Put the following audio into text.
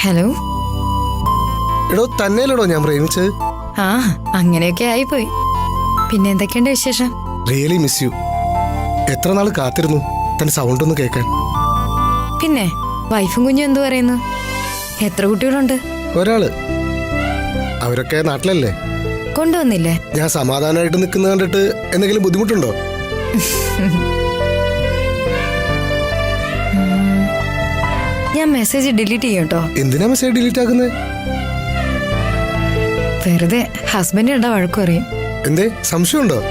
Hello. എടോ തന്നെയല്ലടോ ഞാൻ പ്രേമിച്ചത്. ആ അങ്ങനെയൊക്കെ ആയിപ്പോയി. പിന്നെ എന്തൊക്കെയുണ്ട് വിശേഷം? Really miss you. എത്ര നാൾ കാത്തിരുന്നു തന്റെ സൗണ്ട് ഒന്ന് കേൾക്കാൻ. പിന്നെ വൈഫും കുഞ്ഞും എന്തു പറയുന്നു? എത്ര കുട്ടികളുണ്ട്? ഒരാള്. അവരൊക്കെ നാട്ടിലല്ലേ? കൊണ്ടുവന്നില്ലേ? ഞാൻ സമാധാനമായിട്ട് നിൽക്കുന്ന കണ്ടിട്ട് എന്തെങ്കിലും ബുദ്ധിമുട്ടുണ്ടോ? ഞാൻ മെസ്സേജ് ഡിലീറ്റ് ചെയ്യും കേട്ടോ. എന്തിനാ മെസ്സേജ് ഡിലീറ്റ് ആക്കുന്നത്? വെറുതെ ഹസ്ബൻഡ് കണ്ട വഴക്കു പറയും. എന്തേ സംശയമുണ്ടോ?